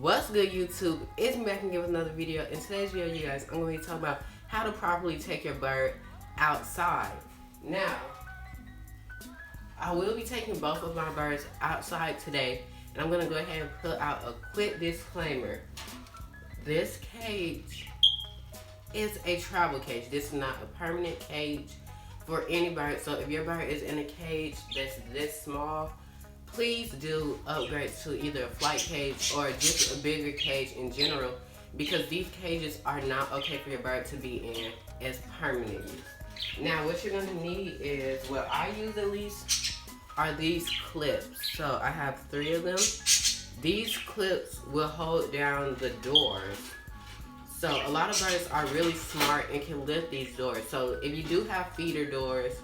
What's good, YouTube? It's me back again with another video. In today's video, you guys, I'm going to be talking about how to properly take your bird outside. Now, I will be taking both of my birds outside today, and I'm going to go ahead and put out a quick disclaimer. This cage is a travel cage. This is not a permanent cage for any bird. So if your bird is in a cage that's this small, please do upgrade to either a flight cage or just a bigger cage in general, because these cages are not okay for your bird to be in as permanent use. Now what you're going to need is, what I use at least, are these clips. So I have 3 of them. These clips will hold down the doors. So a lot of birds are really smart and can lift these doors. So if you do have feeder doors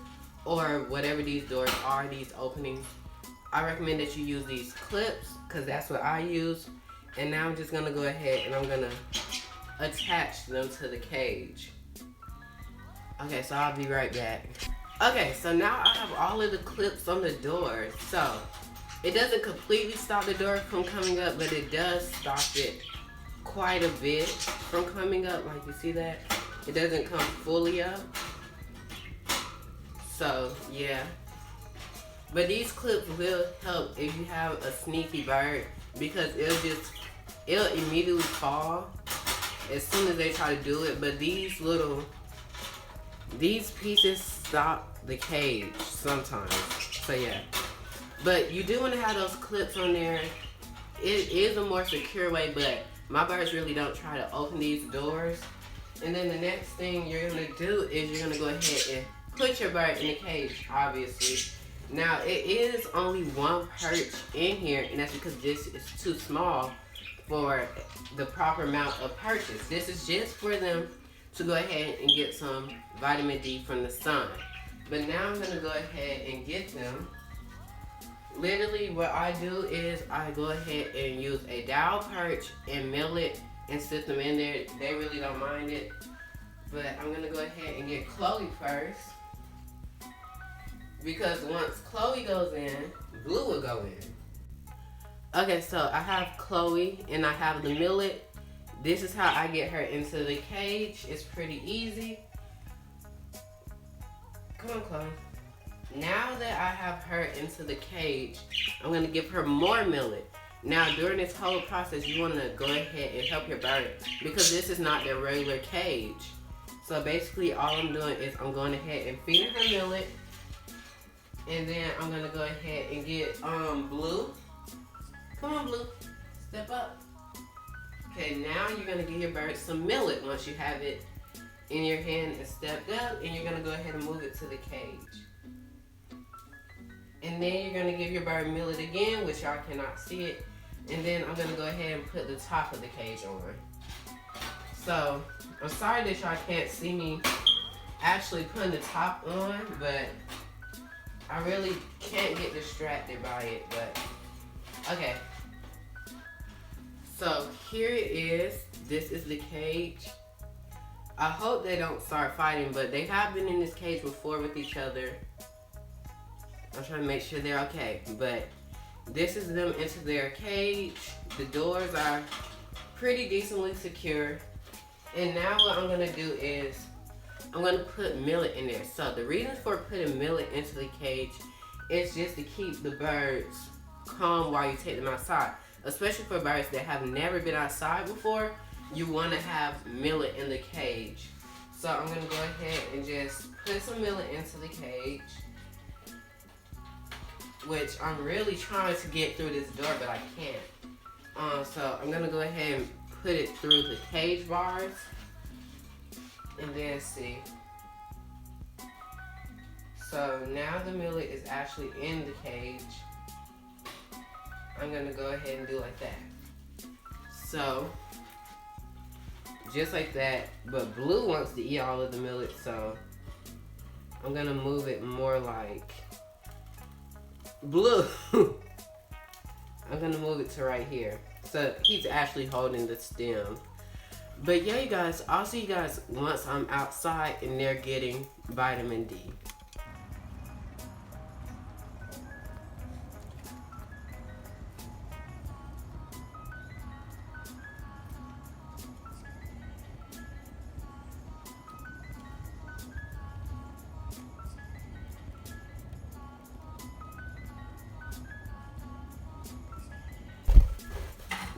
or whatever these doors are, these openings, I recommend that you use these clips, because that's what I use. And now I'm just going to go ahead and I'm going to attach them to the cage. Okay, so I'll be right back. Okay, so now I have all of the clips on the door. So it doesn't completely stop the door from coming up, but it does stop it quite a bit from coming up. Like, you see that? It doesn't come fully up. So, yeah. But these clips will help if you have a sneaky bird, because it'll immediately fall as soon as they try to do it. But these pieces stop the cage sometimes. So yeah. But you do want to have those clips on there. It is a more secure way, but my birds really don't try to open these doors. And then the next thing you're going to do is you're going to go ahead and put your bird in the cage, obviously. Now, it is only one perch in here, and that's because this is too small for the proper amount of perches. This is just for them to go ahead and get some vitamin D from the sun. But now I'm going to go ahead and get them. Literally, what I do is I go ahead and use a dowel perch and mill it and sit them in there. They really don't mind it. But I'm going to go ahead and get Chloe first, because once Chloe goes in, Blue will go in. Okay, so I have Chloe and I have the millet. This is how I get her into the cage. It's pretty easy. Come on, Chloe. Now that I have her into the cage, I'm going to give her more millet. Now, during this whole process, you want to go ahead and help your bird, because this is not their regular cage. So basically, all I'm doing is I'm going ahead and feeding her millet. And then I'm going to go ahead and get Blue. Come on, Blue. Step up. Okay, now you're going to give your bird some millet once you have it in your hand and stepped up. And you're going to go ahead and move it to the cage. And then you're going to give your bird millet again, which y'all cannot see it. And then I'm going to go ahead and put the top of the cage on. So, I'm sorry that y'all can't see me actually putting the top on, but I really can't get distracted by it. But okay, so here it is. This is the cage. I hope they don't start fighting, but they have been in this cage before with each other. I'm trying to make sure they're okay, but this is them into their cage. The doors are pretty decently secure. And now what I'm gonna do is I'm going to put millet in there. So the reason for putting millet into the cage is just to keep the birds calm while you take them outside. Especially for birds that have never been outside before, you want to have millet in the cage. So I'm going to go ahead and just put some millet into the cage, which I'm really trying to get through this door, but I can't. So I'm going to go ahead and put it through the cage bars. And then see. So now the millet is actually in the cage. I'm gonna go ahead and do like that. So just like that, but Blue wants to eat all of the millet, so I'm gonna move it more like Blue. I'm gonna move it to right here. So he's actually holding the stem. But yeah, you guys, I'll see you guys once I'm outside and they're getting vitamin D.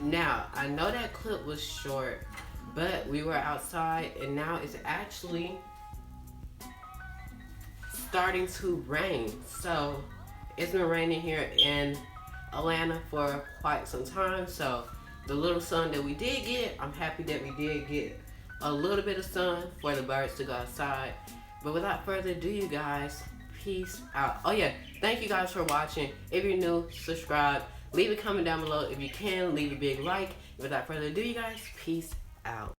Now, I know that clip was short, but we were outside and now it's actually starting to rain. So it's been raining here in Atlanta for quite some time. So the little sun that we did get, I'm happy that we did get a little bit of sun for the birds to go outside. But without further ado, you guys, peace out. Oh yeah, thank you guys for watching. If you're new, subscribe. Leave a comment down below. If you can, leave a big like. Without further ado, you guys, peace out.